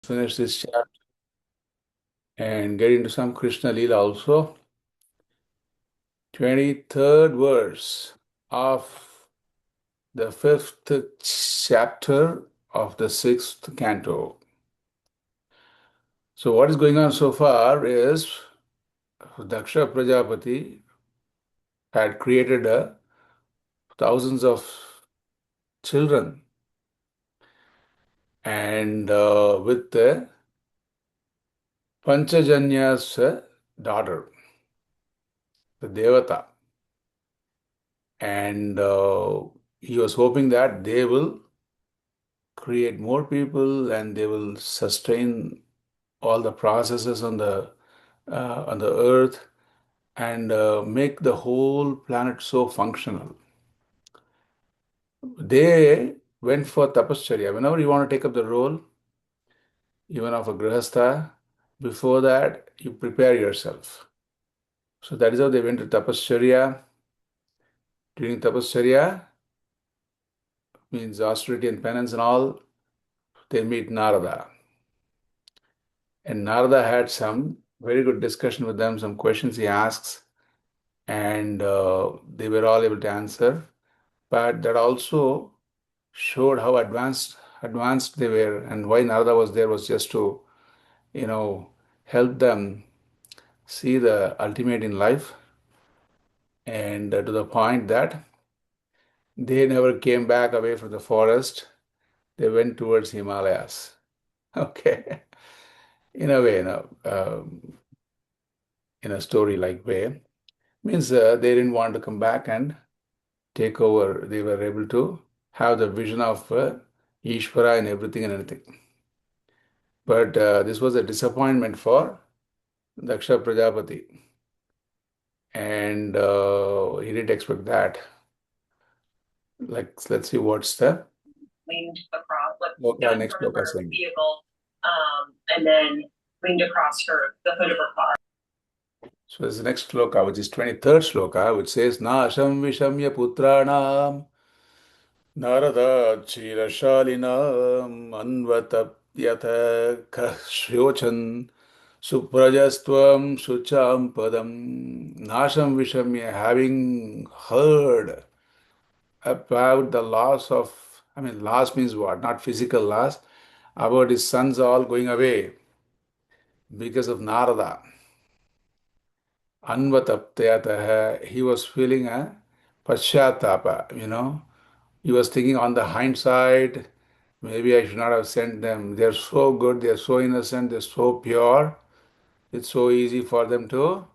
finish this chapter and get into some Krishna Leela also. 23rd verse of the 5th chapter of the 6th canto. So what is going on so far is Daksha Prajapati had created thousands of children, and with Panchajanya's daughter, the Devata, and he was hoping that they will create more people and they will sustain all the processes on the earth and make the whole planet so functional. They went for tapascharya. Whenever you want to take up the role, even of a grihastha, before that you prepare yourself. So that is how they went to tapascharya. During tapascharya, means austerity and penance and all, they meet Narada. And Narada had some very good discussion with them, some questions he asks, and they were all able to answer. But that also showed how advanced they were, and why Narada was there was just to, help them see the ultimate in life, and to the point that they never came back away from the forest. They went towards Himalayas. Okay, in a way, in a story-like way, means they didn't want to come back and take over. They were able to have the vision of Ishvara in everything and anything. But this was a disappointment for Daksha Prajapati, and he didn't expect that. Like, let's see what's the leaned across, next book vehicle, and then leaned across the hood of her car. So there's the next sloka, which is 23rd sloka, which says, Na asham vishamya putranam Narada-chirashalinam anvatapyatha kashyochan suprajastvam sucham padam. Nasham Vishamya, having heard about the loss of, loss means what? Not physical loss, about his sons all going away because of Narada. Anvatapyatha, he was feeling a paschatapa, He was thinking on the hindsight, maybe I should not have sent them. They're so good, they're so innocent, they're so pure. It's so easy for them to,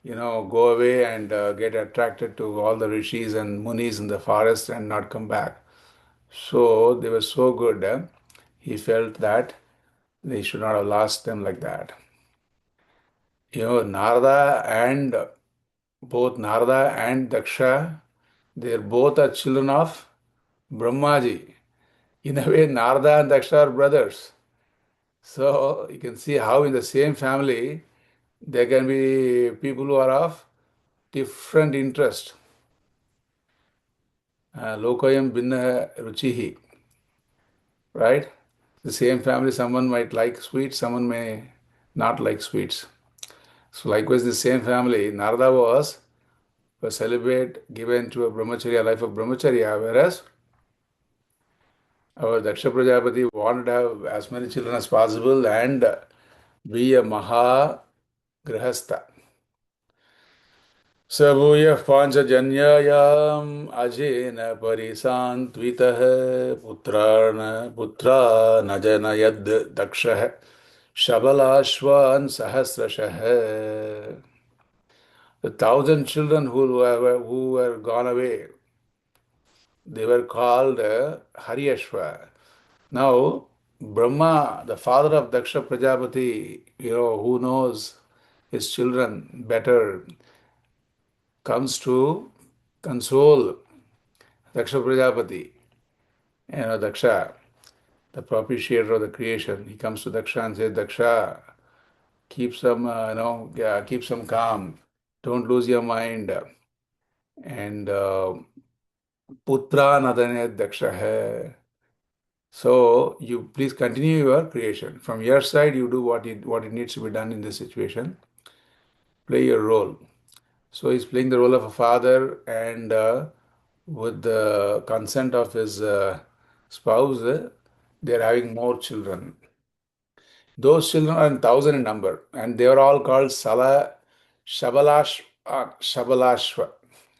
go away and get attracted to all the rishis and munis in the forest and not come back. So they were so good. He felt that they should not have lost them like that. Narada and both Narada and Daksha, they're both are children of Brahmaji. In a way, Narada and Daksha are brothers. So you can see how in the same family there can be people who are of different interest. Lokayam binna ruchihi, right? The same family, someone might like sweets, someone may not like sweets. So likewise, the same family, Narada was a celibate given to a brahmacharya, life of brahmacharya, whereas our Daksha Prajapati wanted to have as many children as possible and be a Maha Grihastha. स भूयः पाञ्चजन्यायाम् अजेन परिसान्त्वितः पुत्रा न जनयद् दक्षः शबलाश्वान् सहस्रशः. The 1,000 children who were gone away, they were called Haryashva. Now, Brahma, the father of Daksha Prajapati, who knows his children better, comes to console Daksha Prajapati. Daksha, the propitiator of the creation, he comes to Daksha and says, Daksha, keep some calm. Don't lose your mind. And putra nadane Daksha hai. So you please continue your creation. From your side, you do what it needs to be done in this situation. Play your role. So he's playing the role of a father, and with the consent of his spouse, they're having more children. Those children are in thousand in number, and they are all called Shabalashva.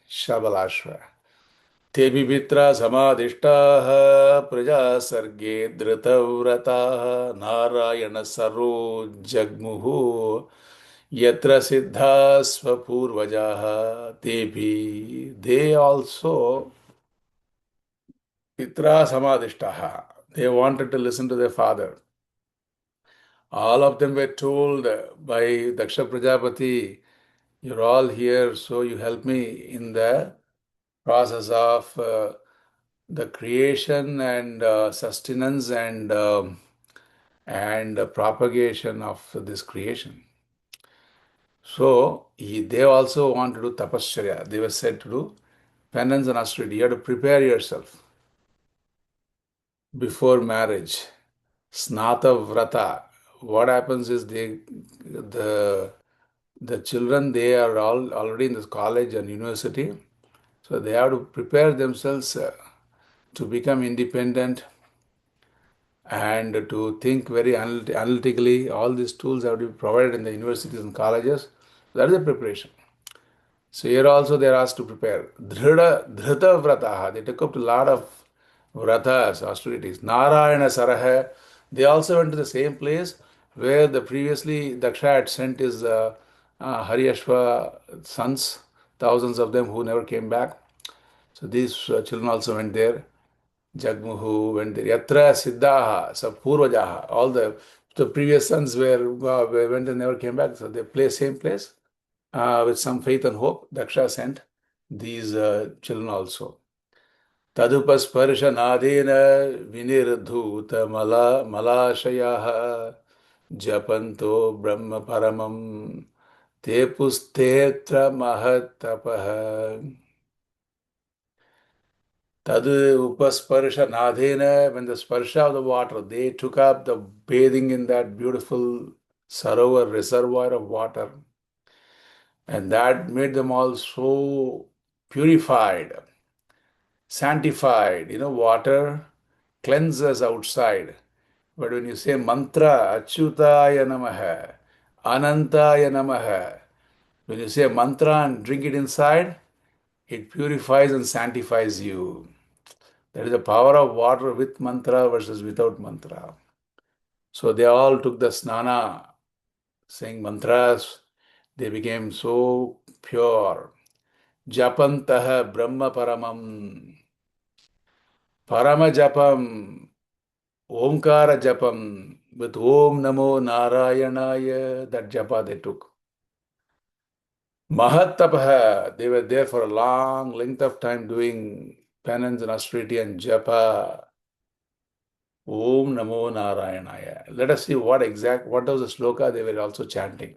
Shabalashva. तेऽपि पित्रा समादिष्टाः प्रजा सर्गे धृतव्रताः नारायण सरो जग्मुः यत्र सिद्धाः स्वपूर्वजाः तेऽपि they also pitra samadishtaha. They wanted to listen to their father. All of them were told by Daksha Prajapati, you're all here, so you help me in the process of the creation and sustenance and propagation of this creation. So they also want to do tapasya. They were said to do penance and austerity. You have to prepare yourself before marriage. Snata vrata. What happens is the children, they are all already in this college and university, so they have to prepare themselves to become independent and to think very analytically. All these tools have to be provided in the universities and colleges. That is the preparation. So here also they are asked to prepare. Dhrita vrataha. They took up a lot of vratas, austerities. Narayana Saraha. They also went to the same place where the previously Daksha had sent his Haryashva sons, thousands of them who never came back. So these children also went there. Jagmuhu went there. Yatra Siddhaha, so Purvajaha. All the previous sons went and never came back. So they play same place. With some faith and hope, Daksha sent these children also. Tadupasparsha nadena vinirdhuta malashayah japanto brahma paramam te pustetra mahatapah. Tadu upasparsha nadena, when the sparsha of the water, they took up the bathing in that beautiful sarovar, reservoir of water, and that made them all so purified, sanctified. Water cleanses outside. But when you say mantra, Achyutaya Namaha, Anantaya Namaha, when you say mantra and drink it inside, it purifies and sanctifies you. That is the power of water with mantra versus without mantra. So they all took the snana, saying mantras. They became so pure. Japantah Brahma Paramam. Parama Japam. Omkara Japam. With Om Namo Narayanaya, that japa they took. Mahatapah. They were there for a long length of time doing penance and austerity and japa. Om Namo Narayanaya. Let us see what was the sloka they were also chanting.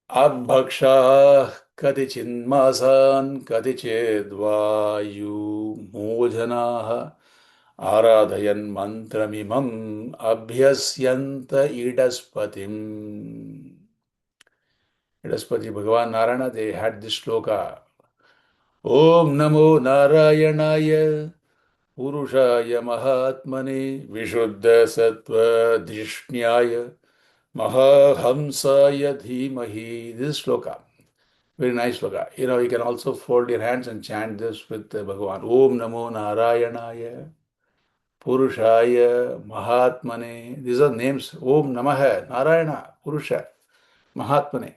Abhaksha Katichidmasan Katichedvayu Mojanaha Aradhayan Mantramimam Abhyasyanta Idaspatim. Idaspati Bhagavan Narayana, they had this sloka. Om Namo Narayanaya Purushaya Mahatmane Vishuddha Sattva Drishnyaya Mahahamsaya Dhimahi. This is sloka. Very nice sloka. You can also fold your hands and chant this with Bhagavan. Om Namo Narayanaya Purushaya Mahatmane. These are names. Om Namaha Narayana Purusha Mahatmane.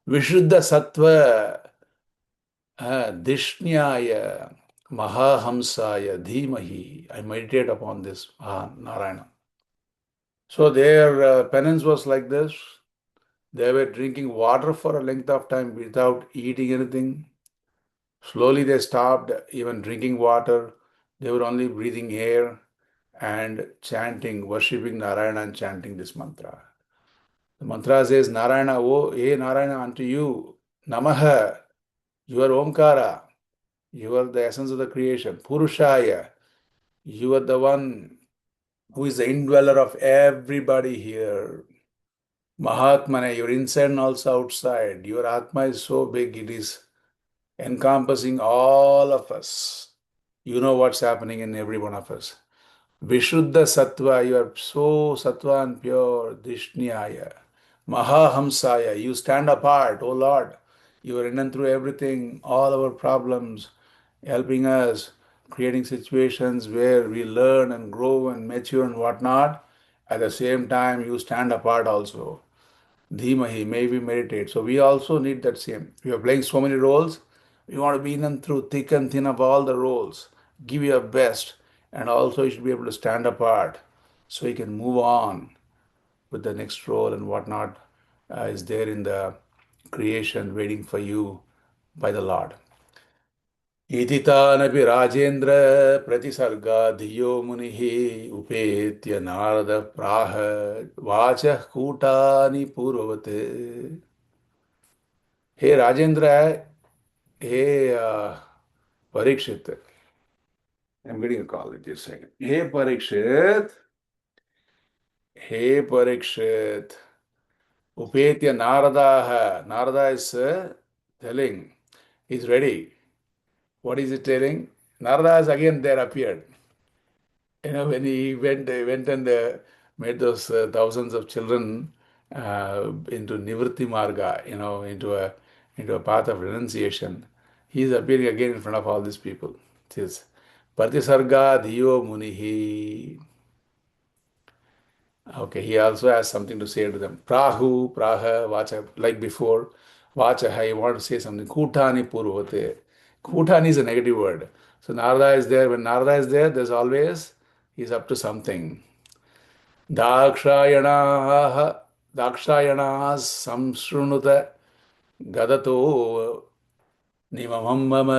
Vishuddha Sattva Dishnyaya Mahahamsaya Dhimahi. I meditate upon this Narayana. So their penance was like this. They were drinking water for a length of time without eating anything. Slowly they stopped even drinking water. They were only breathing air and chanting, worshipping Narayana and chanting this mantra. The mantra says, Narayana, oh, hey Narayana, unto you, Namaha, you are Omkara, you are the essence of the creation. Purushaya, you are the one who is the indweller of everybody here. Mahatmane, you're inside and also outside. Your Atma is so big, it is encompassing all of us. You know what's happening in every one of us. Vishuddha Sattva, you are so sattva and pure. Dishnyaya. Mahahamsaya, you stand apart, O Lord. You are in and through everything, all our problems, helping us, creating situations where we learn and grow and mature and whatnot. At the same time, you stand apart also. Dhimahi, may we meditate. So we also need that same. We are playing so many roles. We want to be in and through thick and thin of all the roles. Give your best. And also you should be able to stand apart so you can move on with the next role and whatnot is there in the creation waiting for you by the Lord. इति तानपि राजेन्द्र प्रतिसर्गा धियो मुनिः उपेत्य नारद प्राह वाचः कूटानि पूर्ववत्. Hey Rajendra, hey Parikshit. I'm getting a call. Just a second. Hey Parikshit. Upetya Naradaha. Narada is telling, he's ready. What is he telling? Narada has again there appeared. When he went and made those thousands of children into Nivritti Marga, into a path of renunciation. He is appearing again in front of all these people. It says, Pratisarga Dhiyo Munihi. Okay, he also has something to say to them. Prahu, Praha, Vacha, like before. Vacha, I want to say something. Kutani Purvate. Kutani is a negative word. So Narada is there. When Narada is there, there's always, he's up to something. दाक्षायणाः दाक्षायणाः संशृणुत गदतो निममं मम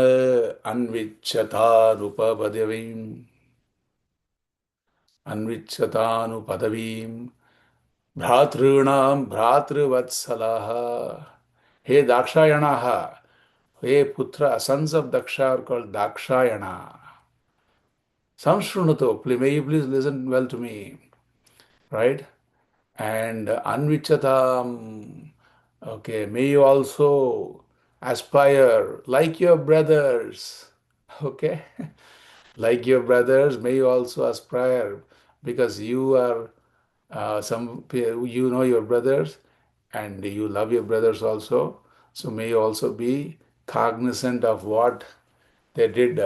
अन्विच्छतानुपदवीं भ्रातॄणां भ्रातृवत्सलाः. हे दाक्षायणाः, हे putra, sons of Daksha are called Dakshayana. Samshrunuto, may you please listen well to me, right? And Anvichatam, okay, may you also aspire like your brothers, okay? Like your brothers, may you also aspire because you are you know your brothers and you love your brothers also. So may you also be cognizant of what they did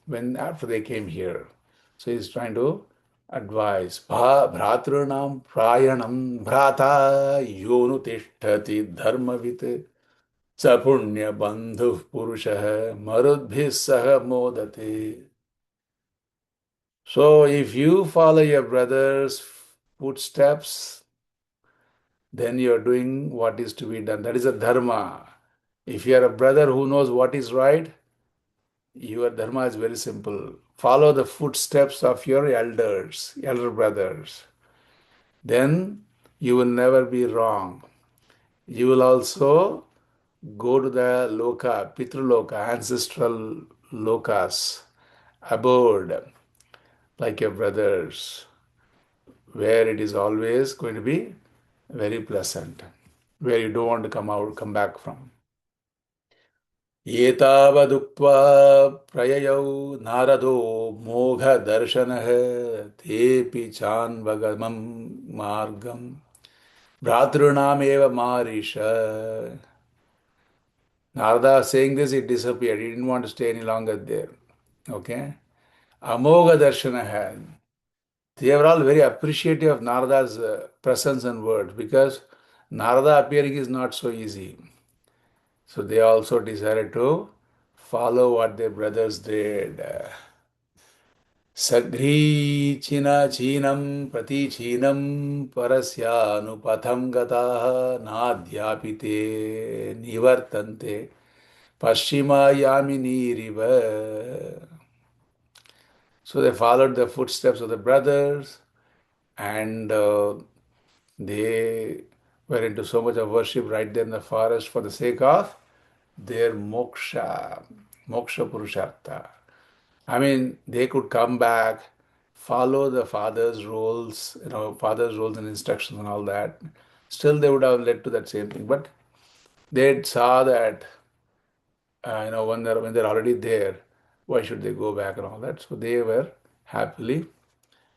when after they came here. So he's trying to advise. Bhratrunam prayanam bhrata yonu tishtati dharmavit sa punya bandhu purushah marudbhis saha modate. So if you follow your brother's footsteps, then you are doing what is to be done. That is a dharma. If you are a brother who knows what is right, your dharma is very simple. Follow the footsteps of your elders, elder brothers. Then you will never be wrong. You will also go to the loka, pitruloka, ancestral lokas, abode, like your brothers, where it is always going to be very pleasant, where you don't want to come back from. एतावदुक्त्वा प्रययौ नारदो मोघदर्शनः तेऽपि चान्वगमं मार्गं भ्रातॄणामेव मारीष. Narada saying this, he disappeared. He didn't want to stay any longer there. Okay? Amogha Darshana. They were all very appreciative of Narada's presence and words because Narada appearing is not so easy. So they also decided to follow what their brothers did. Sagri chinam prati chinam parasyanupatham gataha nadhyapite nivartante paschima yaminiriva. So they followed the footsteps of the brothers and they were into so much of worship right there in the forest for the sake of their moksha purushartha. I mean, they could come back follow the father's roles, father's roles and instructions and all that, still they would have led to that same thing. But they saw that, when they're already there, why should they go back and all that? So they were happily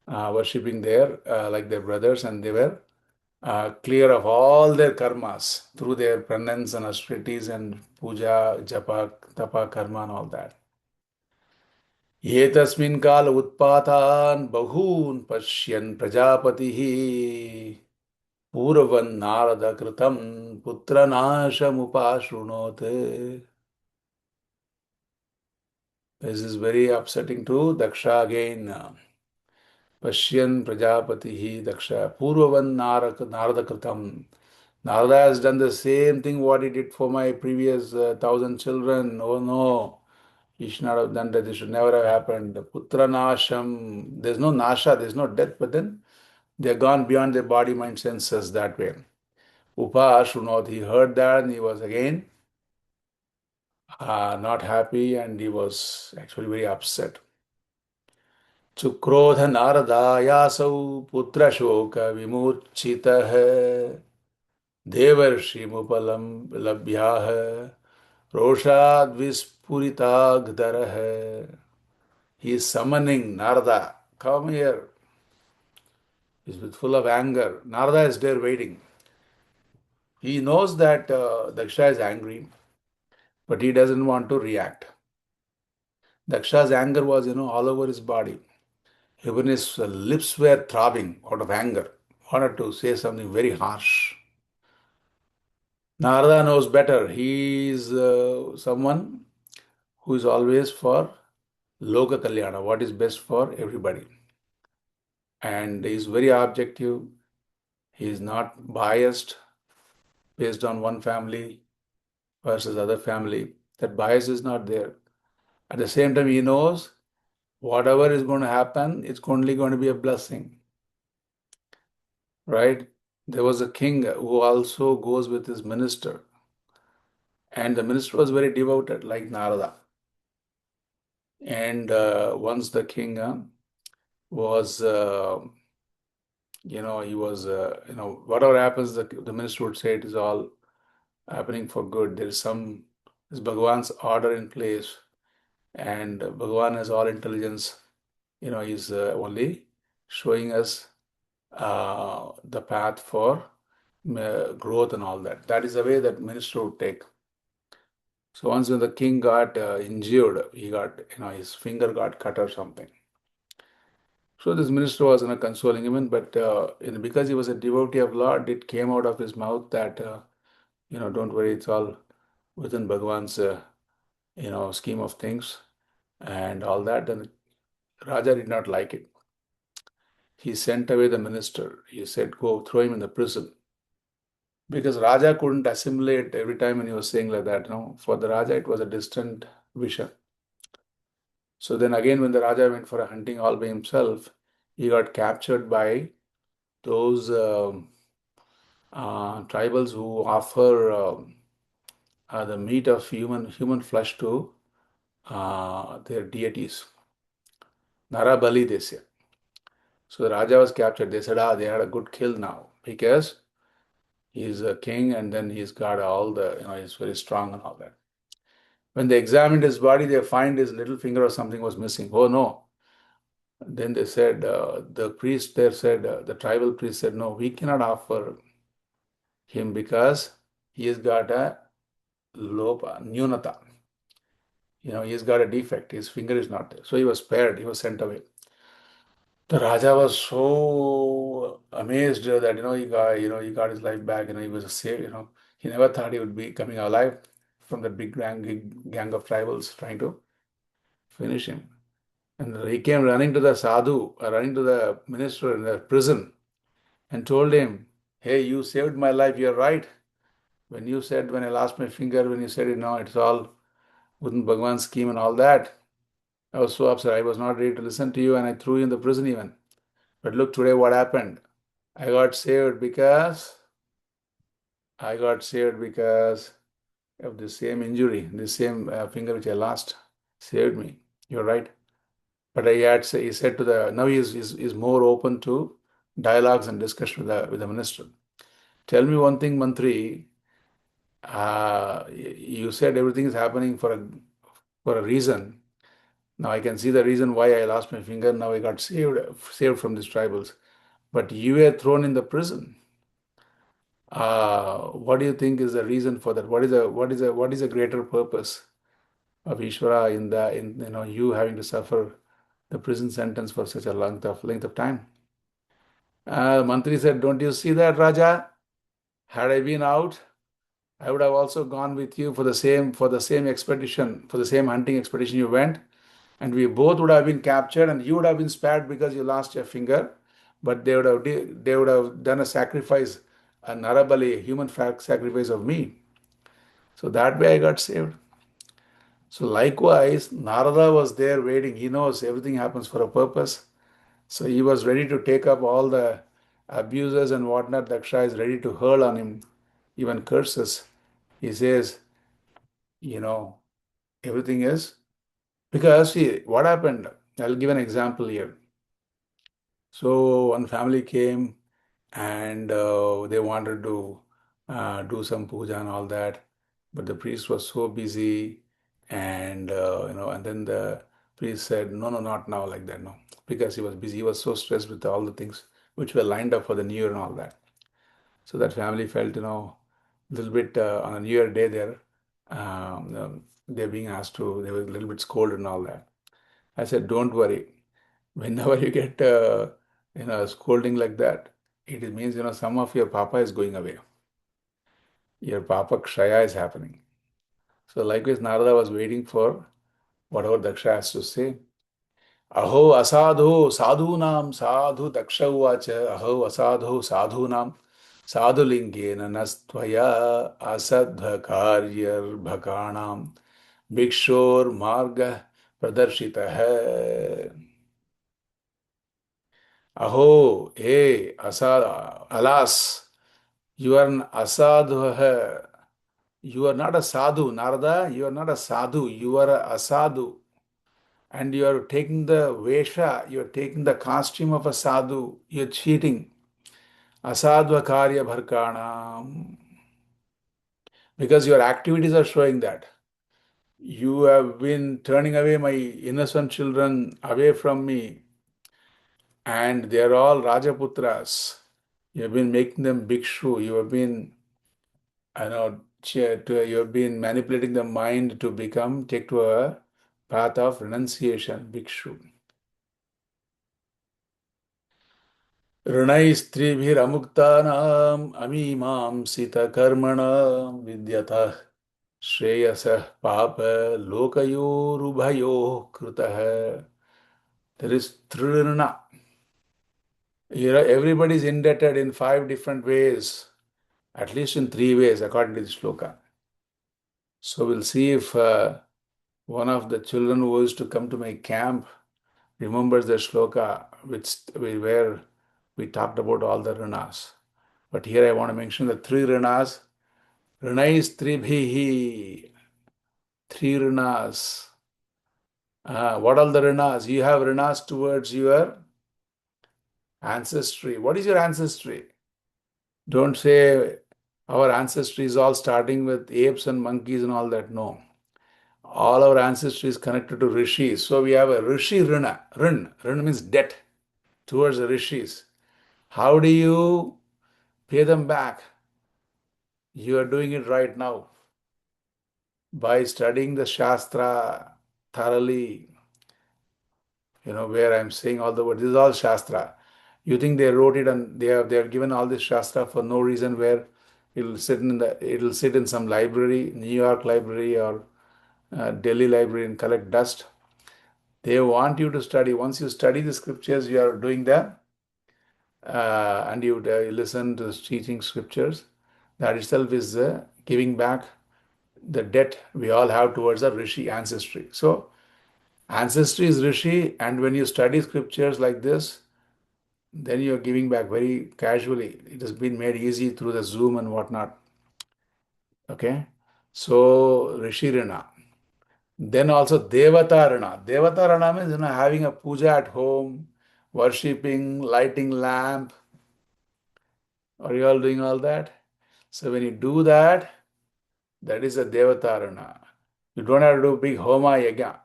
worshipping there like their brothers, and they were clear of all their karmas through their penance and austerities and puja, japa, tapa, karma and all that. एतस्मिन् काल उत्पातान् बहून् पश्यन् प्रजापतिः पूर्वन् नारदकृतं पुत्रनाशमुपाशृणोत्. This is very upsetting to Daksha again. Pashyan Prajapatihi Daksha Purvavan Naradakritam. Narada has done the same thing what he did for my previous 1,000 children. Oh no, he should not have done that. This should never have happened. Putra Nasham. There's no Nasha, there's no death, but then they're gone beyond their body, mind, senses that way. Upa Shunod, he heard that and he was again not happy, and he was actually very upset. चुक्रोध नारदायासौ पुत्र शोक विमूर्छितः देवर्षिमुपलम लभ्याः रोषाद्विस्फुरिताग्धरः. He is summoning Narada. Come here. He's full of anger. Narada is there waiting. He knows that Daksha is angry, but he doesn't want to react. Daksha's anger was, all over his body. Even his lips were throbbing out of anger. Wanted to say something very harsh. Narada knows better. He is someone who is always for Loka Kalyana, what is best for everybody. And he is very objective. He is not biased based on one family versus other family. That bias is not there. At the same time, he knows whatever is going to happen, it's only going to be a blessing. Right? There was a king who also goes with his minister. And the minister was very devoted, like Narada. And once the king was, he was, whatever happens, the minister would say it is all happening for good. There is Bhagavan's order in place, and Bhagavan has all intelligence. He's only showing us the path for growth and all that. That is the way that minister would take. So once when the king got injured, he got, his finger got cut or something. So this minister was consoling him, but because he was a devotee of Lord, it came out of his mouth that, don't worry, it's all within Bhagavan's, scheme of things and all that. And Raja did not like it. He sent away the minister. He said, go throw him in the prison. Because Raja couldn't assimilate every time when he was saying like that. For the Raja, it was a distant vision. So then again, when the Raja went for a hunting all by himself, he got captured by those tribals who offer the meat of human flesh to their deities. Narabali, they say. So the Raja was captured. They said, they had a good kill now because he's a king and then he's got all the, he's very strong and all that. When they examined his body, they find his little finger or something was missing. Oh no. Then they said, the priest there said, the tribal priest said, no, we cannot offer him because he has got a lopa, nyunata. He's got a defect. His finger is not there. So he was spared. He was sent away. The Raja was so amazed that, he got his life back. He was a saved. He never thought he would be coming alive from that big gang of tribals trying to finish him. And he came running to the sadhu, running to the minister in the prison and told him, hey, you saved my life. You're right. When you said, when I lost my finger, when you said, it's all within Bhagavan's scheme and all that, I was so upset. I was not ready to listen to you and I threw you in the prison even. But look, today what happened? I got saved because of the same injury, the same finger which I lost saved me. You're right. But he said to the now he is more open to dialogues and discussion with the minister. Tell me one thing, Mantri. You said everything is happening for a reason. Now I can see the reason why I lost my finger. Now I got saved from these tribals. But you were thrown in the prison. What do you think is the reason for that? What is a greater purpose of Ishvara in you having to suffer the prison sentence for such a length of time? Mantri said, "Don't you see that, Raja? Had I been out, I would have also gone with you for the same expedition, for the same hunting expedition you went, and we both would have been captured, and you would have been spared because you lost your finger, but they would have done a sacrifice, a narabali, a human sacrifice of me. So that way I got saved." So likewise, Narada was there waiting. He knows everything happens for a purpose. So he was ready to take up all the abuses and whatnot. Daksha is ready to hurl on him, even curses. He says, you know, everything is because see what happened. I'll give an example here. So one family came and they wanted to do some puja and all that, but the priest was so busy, and then the priest said, "No, no, not now, like that, no," because he was busy. He was so stressed with all the things which were lined up for the New Year and all that. So that family felt, a little bit on a New Year day there, they're being asked to. They were a little bit scolded and all that. I said, "Don't worry. Whenever you get scolding like that, it means some of your papa is going away. Your papa kshaya is happening." So likewise, Narada was waiting for whatever Daksha has to say. Aho asadho sadhunam sadhu Daksha uvacha aho asadho sadhunam sadhulingena nastvaya asadha karyar bhakanam bhikshor marga pradarshita hai. Aho, hey, alas, you are an asadhu. You are not a sadhu, Narada. You are not a sadhu. You are a asadhu. And you are taking the vesha, you are taking the costume of a sadhu. You are cheating. Asadva karya bharkanam. Because your activities are showing that. You have been turning away my innocent children away from me, and they are all Rajaputras. You have been making them bhikshu. You have been, you have been manipulating the mind to take to a path of renunciation, bhikshu. ऋणैस्त्रिभिरमुक्तानाम् अमीमांसितकर्मणां विद्यतः श्रेयसः पापलोकयोरुभयोः कृतः. There is trirna. Everybody is indebted in 5 different ways, at least in 3 ways, according to the shloka. So we'll see if one of the children who used to come to my camp remembers the shloka where we talked about all the rinas. But here I want to mention the 3 rinas. Rinais tribhihi. 3 rinas. What are the rinas? You have rinas towards your ancestry. What is your ancestry? Don't say our ancestry is all starting with apes and monkeys and all that. No. All our ancestry is connected to rishis. So we have a rishi rina. Rin means debt towards the rishis. How do you pay them back? You are doing it right now by studying the Shastra thoroughly, where I'm saying all the words. This is all Shastra. You think they wrote it and they have given all this Shastra for no reason where it'll sit in some library, New York library or Delhi library and collect dust. They want you to study. Once you study the scriptures, you are doing that, and you listen to the teaching scriptures. That itself is giving back the debt we all have towards our Rishi ancestry. So, ancestry is Rishi, and when you study scriptures like this, then you're giving back very casually. It has been made easy through the Zoom and whatnot. Okay? So, Rishi Rina. Then also Devatarana. Devatarana means having a puja at home, worshipping, lighting lamp. Are you all doing all that? So when you do that, that is a Devatarana. You don't have to do big homa yaga.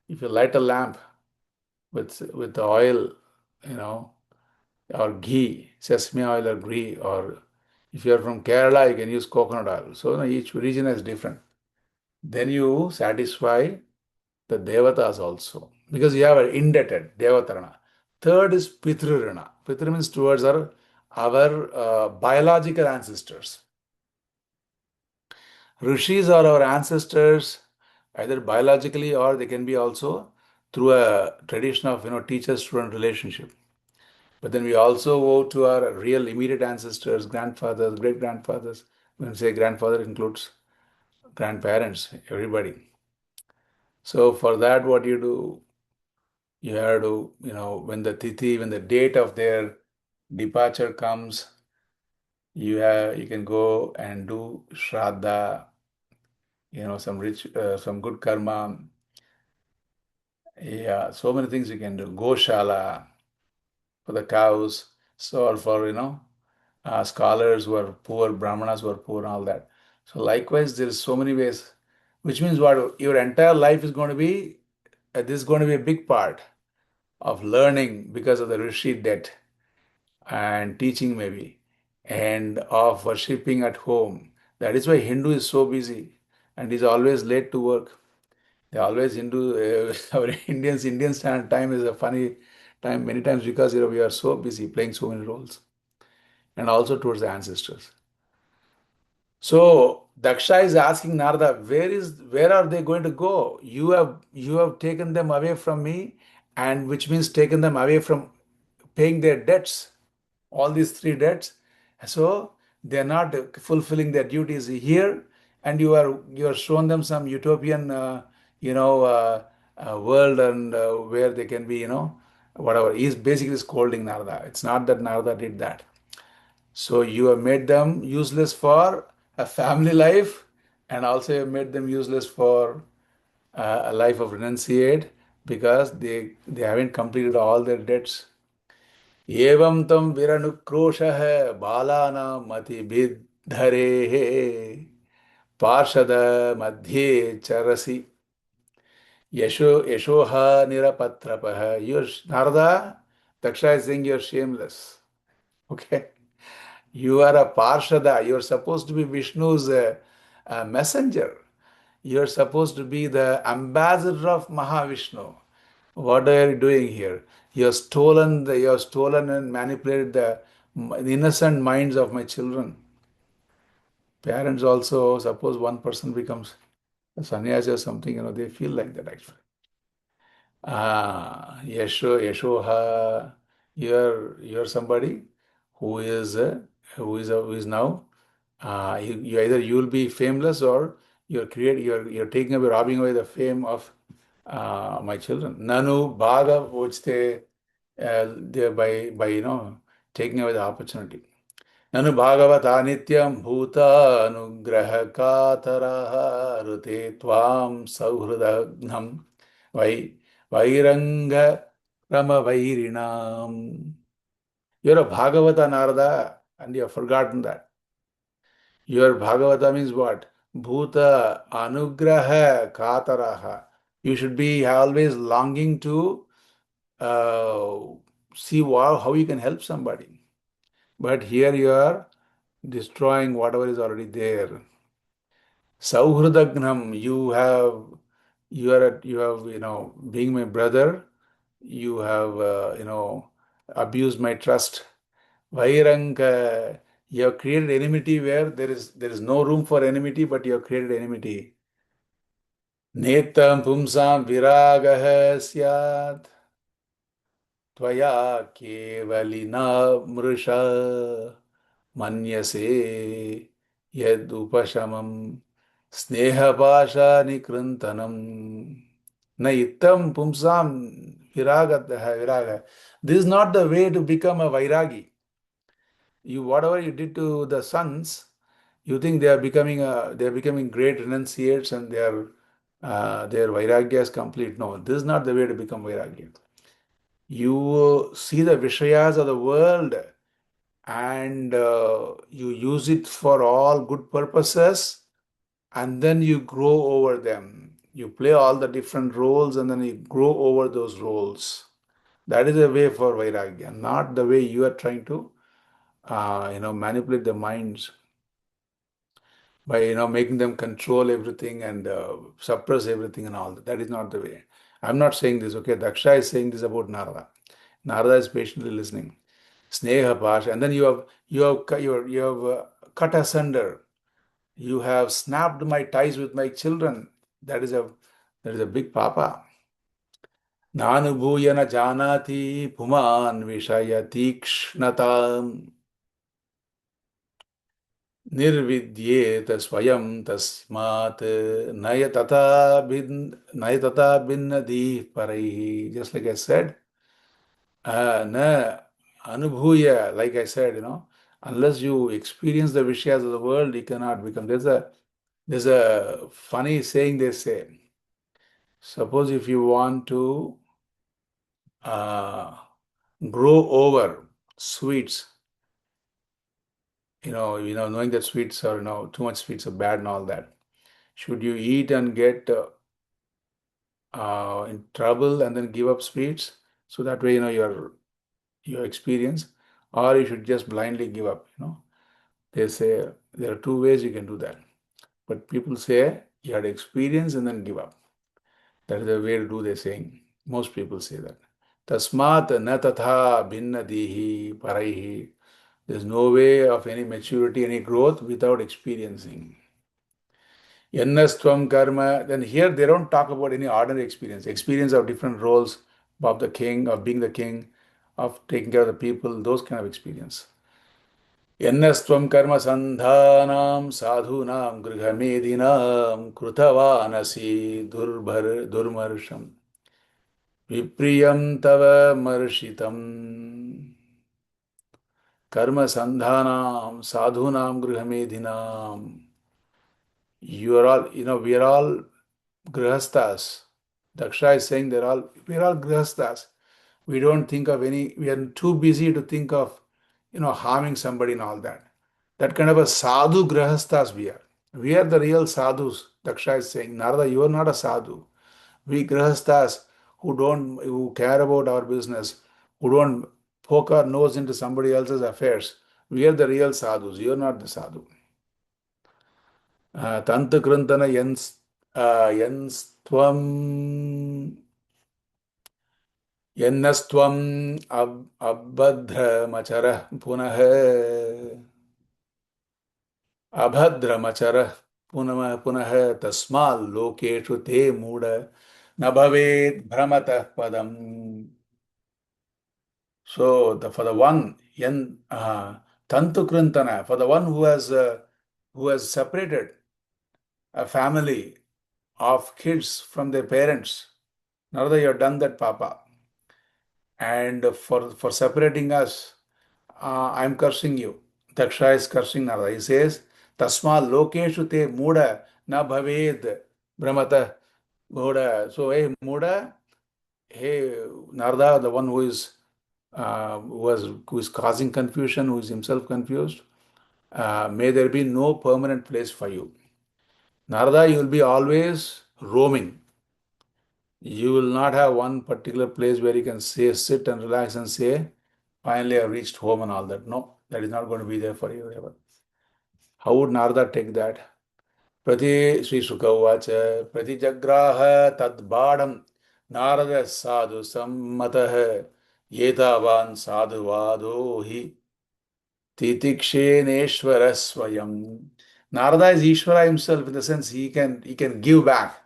If you light a lamp with the oil, you know, or ghee, sesame oil or ghee, or if you are from Kerala, you can use coconut oil. So each region is different. Then you satisfy the devatas also because you have an indebted devatarana. Third is pitrurana. Pitru means towards our biological ancestors. Rishis are our ancestors, either biologically or they can be also through a tradition of teacher-student relationship. But then we also owe to our real immediate ancestors, grandfathers, great grandfathers. When we say grandfather, it includes grandparents, everybody. So for that, what you do, you have to, when the tithi, when the date of their departure comes, you can go and do shraddha, some good karma. Yeah, so many things you can do. Goshala for the cows, so or for scholars who are poor, brahmanas who are poor, and all that. So likewise, there is so many ways, which means what your entire life is going to be. This is going to be a big part of learning because of the rishi debt and teaching maybe, and of worshipping at home. That is why Hindu is so busy and is always late to work. They always Hindu, our Indian standard time is a funny time many times because we are so busy playing so many roles, and also towards the ancestors. So Daksha is asking Narada, where are they going to go? You have taken them away from me, and which means taken them away from paying their debts, all these three debts. So they are not fulfilling their duties here, and you are showing them some utopian world, and where they can be whatever. He's basically scolding Narada. It's not that Narada did that. So you have made them useless for a family life, and also you have made them useless for a life of renunciate because they haven't completed all their debts. एवं तम विरनुक्रोशः बालानां मतिभिद्धरेः पार्षद मध्ये चरसि yashoha nirapatrapah. You're Narada, Daksha is saying you're shameless. Okay. You are a Parshada. You're supposed to be Vishnu's messenger. You're supposed to be the ambassador of Mahavishnu. What are you doing here? You have stolen and manipulated the innocent minds of my children. Parents also, suppose one person becomes a sannyasi or something, they feel like that actually. Yashoha, you're somebody who is who is now either you will be fameless or you're taking away, robbing away the fame of my children. Nanu bhaga, which they by taking away the opportunity. ननु भागवता नित्यं भूतानुग्रहकातरः ऋते त्वां सौहृदघ्नं वै वैरङ्गरमवैरिणाम्. You're a Bhagavata, Narada, and you have forgotten that. Your Bhagavata means what? Bhuta anugraha kataraha. You should be always longing to uh, see how you can help somebody. But here you are destroying whatever is already there. Sauhradagnam, you have being my brother, you have abused my trust. Vairanga, you have created enmity where there is no room for enmity, but you have created enmity. Netam pumsam viragah syat tvaya kevalina mrusha manyase yad upashamam snehapasha nikrantanam na ittam pumsam viraga. This is not the way to become a vairagi. Whatever you did to the sons, you think they are becoming great renunciates, and they are their Vairagya is complete. No, this is not the way to become Vairagya. You see the Vishayas of the world and you use it for all good purposes, and then you grow over them. You play all the different roles and then you grow over those roles. That is the way for Vairagya, not the way you are trying to manipulate the minds by making them control everything and suppress everything and all that. That is not the way. I'm not saying this. Okay, Daksha is saying this about Narada. Narada is patiently listening. Sneha Pash, and then you have cut asunder. You have snapped my ties with my children. That is a big papa. Nanubhuya na janati puman vishaya tikshnatam निर्विद्येत स्वयं तस्मात् नयतता भिन्नधीः परैः. Just like I said, na anubhuya, like I said, unless you experience the Vishyas of the world, you cannot become. There's a funny saying they say. Suppose if you want to uh, grow over sweets, knowing that sweets are, too much sweets are bad and all that. Should you eat and get in trouble and then give up sweets? So that way, your experience, or you should just blindly give up. They say there are two ways you can do that. But people say you had experience and then give up. That is the way to do the saying. Most people say that. Tasmat na tatha bhinna dihi paraihi. There's no way of any maturity, any growth without experiencing. Yannastvam karma, then here they don't talk about any ordinary experience of different roles of the king, of being the king, of taking care of the people, those kind of experience. Yannastvam karma sandhanam sadhunam grihamedinam krutavanasi durmarsham vipriyam tava marshitam karma sandhanam sadhunam grihamedinam. You are all, we are all grihasthas. Daksha is saying we're all grihasthas. We don't think of we are too busy to think of, harming somebody and all that. That kind of a sadhu grihasthas we are. We are the real sadhus. Daksha is saying, Narada, you are not a sadhu. We grihasthas who care about our business, who don't poke our nose into somebody else's affairs. We are the real sadhus. You are not the sadhu. Tantakrantana यन्स्त्वम् यन्नस्त्वम् अभद्रमचरः पुनः अभद्रमचरः पुनः तस्माल्लोकेषु ते मूढ न भवेत् भ्रमतः पदम्. So for the one tantukrantana, for the one who has separated a family of kids from their parents. Narada, you have done that, Papa. And for separating us, I'm cursing you. Daksha is cursing Narada. He says, Tasma lokeshu te muda na bhaved brahmata muda. So, hey, muda, hey, Narada, the one who is causing confusion, who is himself confused, may there be no permanent place for you. Narada, you will be always roaming. You will not have one particular place where you can sit and relax and say, finally I've reached home and all that. No, that is not going to be there for you ever. How would Narada take that? Prati Sri Sukavacha, Prati Jagraha Tadbadam Narada Sadhu Sammatah Yetavan Sadhu Vadohi Titikshενeshvara Swayam. Narada is Ishvara himself in the sense he can give back.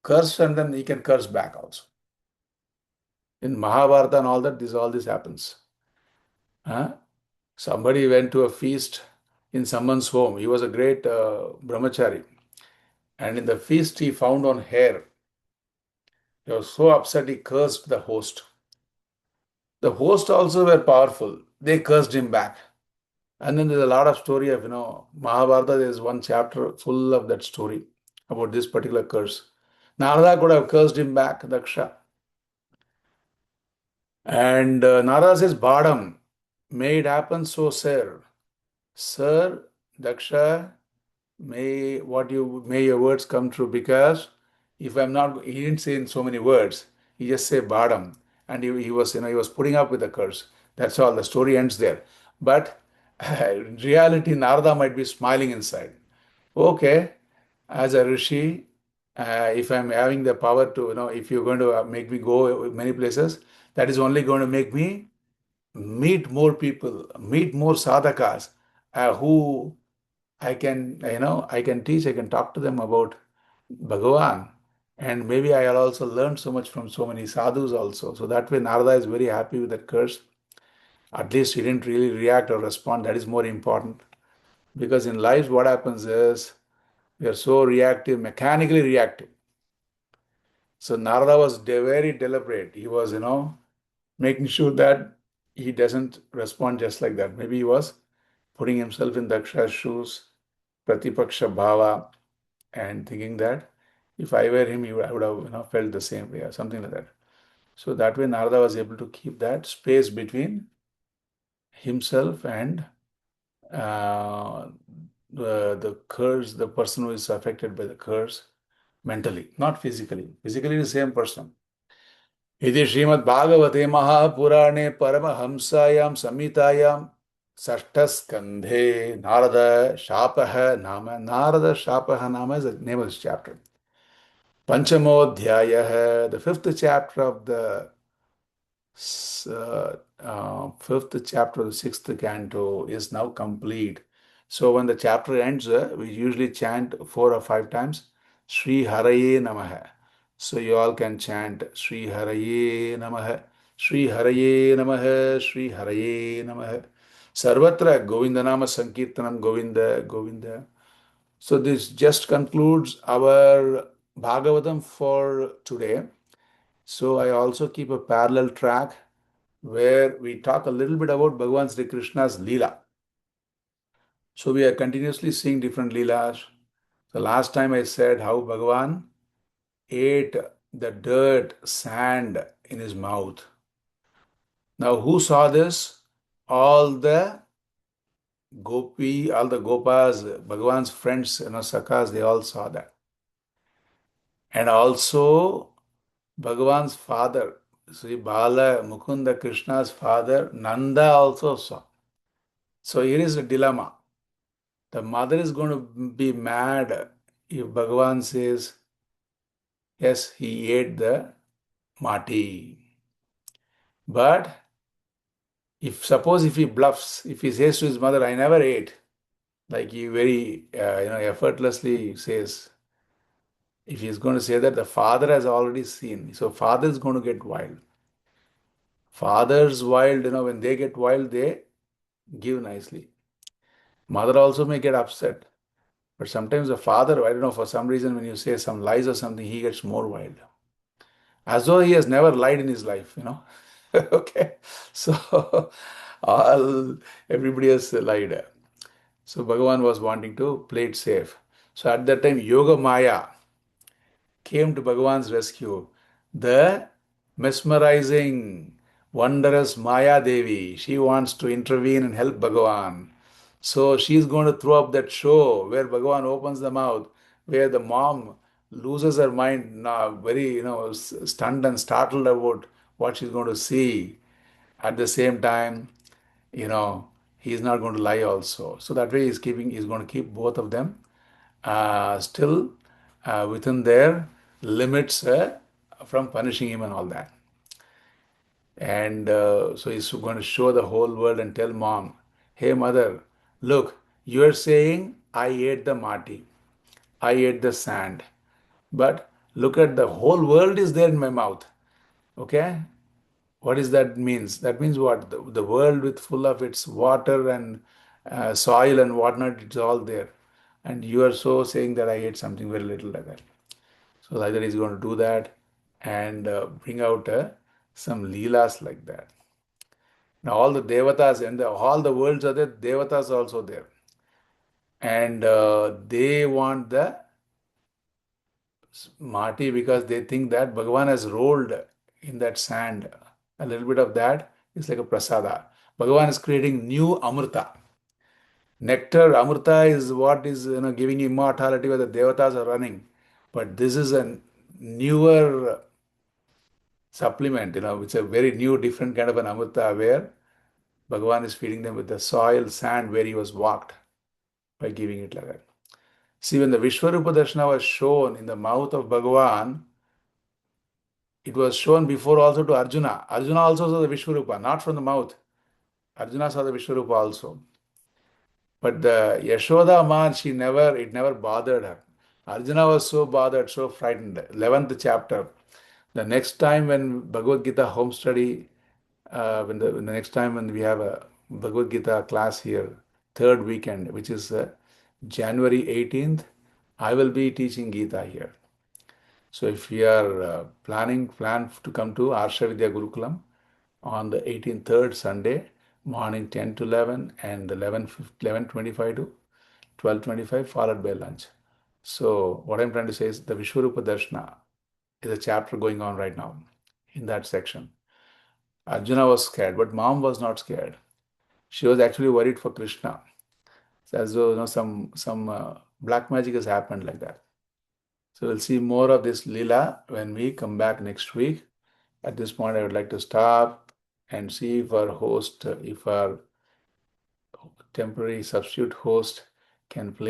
Curse and then he can curse back also. In Mahabharata and all that, all this happens. Somebody went to a feast in someone's home. He was a great brahmachari. And in the feast, he found on hair. He was so upset, he cursed the host. The host also were powerful. They cursed him back. And then there's a lot of story of, Mahabharata. There's one chapter full of that story about this particular curse. Narada could have cursed him back, Daksha. And Narada says, Bottom, may it happen so, sir. Sir, Daksha, may your words come true, because if I'm not, he didn't say in so many words, he just said bottom, and he was, he was putting up with the curse. That's all. The story ends there. But in reality, Narada might be smiling inside. Okay, as a rishi, if I'm having the power to, if you're going to make me go many places, that is only going to make me meet more people, meet more sadhakas, who I can teach, I can talk to them about Bhagavan. And maybe I'll also learn so much from so many sadhus also. So that way, Narada is very happy with that curse. At least he didn't really react or respond. That is more important. Because in life, what happens is we are so reactive, mechanically reactive. So Narada was very deliberate. He was, making sure that he doesn't respond just like that. Maybe he was putting himself in Daksha's shoes, Pratipaksha Bhava, and thinking that if I were him, I would have felt the same way or something like that. So that way, Narada was able to keep that space between himself and uh, the curse, the person who is affected by the curse mentally, not physically. Physically, the same person. इति श्रीमद्भागवते महापुराणे परमहंसायां संहितायां षष्ठस्कन्धे नारद शापः नाम is the name of this chapter. Panchamodhyayah, the fifth chapter of the sixth canto is now complete. So when the chapter ends, we usually chant 4 or 5 times Sri Haraye Namaha. So you all can chant Sri Haraye Namaha, Sri Haraye Namaha, Sri Haraye Namaha. Sarvatra Govindanama Sankirtanam Govinda Govinda. So this just concludes our Bhagavatam for today. So I also keep a parallel track where we talk a little bit about Bhagavan Sri Krishna's Leela. So we are continuously seeing different Leelas. The last time I said how Bhagavan ate the dirt, sand in his mouth. Now who saw this? All the all the Gopas, Bhagavan's friends, Sakas, they all saw that. And also Bhagavan's father, Sri Bala Mukunda Krishna's father, Nanda also saw. So here is a dilemma. The mother is going to be mad if Bhagavan says, yes, he ate the mati. But if he bluffs, if he says to his mother, I never ate, like he very effortlessly says, if he's going to say that, the father has already seen. So father is going to get wild. Fathers wild, when they get wild, they give nicely. Mother also may get upset. But sometimes the father, I don't know, for some reason, when you say some lies or something, he gets more wild. As though he has never lied in his life. Okay. So all everybody has lied. So Bhagavan was wanting to play it safe. So at that time, Yoga Maya came to Bhagavan's rescue. The mesmerizing, wondrous Maya Devi, she wants to intervene and help Bhagavan. So she's going to throw up that show where Bhagavan opens the mouth, where the mom loses her mind, very, stunned and startled about what she's going to see. At the same time, you know, he's not going to lie also. So that way he's going to keep both of them still within their limits from punishing him and all that. And so he's going to show the whole world and tell mom, hey mother, look, you're saying I ate the mati, I ate the sand, but look at the whole world is there in my mouth. Okay? What is that means? That means what? The world with full of its water and soil and whatnot, it's all there. And you are so saying that I ate something very little like that. So either he's going to do that and bring out some leelas like that. Now all the devatas and all the worlds are there, devatas are also there. And they want the Marty, because they think that Bhagavan has rolled in that sand. A little bit of that is like a prasada. Bhagavan is creating new amrita. Nectar, amrita is what is giving immortality where the devatas are running. But this is a newer supplement, it's a very new, different kind of an amrita where Bhagavan is feeding them with the soil, sand where he was walked by giving it like that. See, when the Vishwarupa Darshana was shown in the mouth of Bhagavan, it was shown before also to Arjuna. Arjuna also saw the Vishwarupa, not from the mouth. Arjuna saw the Vishwarupa also. But the Yashoda man, it never bothered her. Arjuna was so bothered, so frightened. 11th chapter. The next time when Bhagavad Gita home study, when the next time when we have a Bhagavad Gita class here, third weekend, which is January 18th, I will be teaching Gita here. So if you are plan to come to Arsha Vidya Gurukulam on the 18th, third Sunday, morning 10 to 11 and 11:25 to 12:25 followed by lunch. So what I'm trying to say is the Vishwarupa Darshana is a chapter going on right now in that section. Arjuna was scared, but mom was not scared. She was actually worried for Krishna. It's as though some black magic has happened like that. So we'll see more of this lila when we come back next week. At this point, I would like to stop and see if our temporary substitute host can please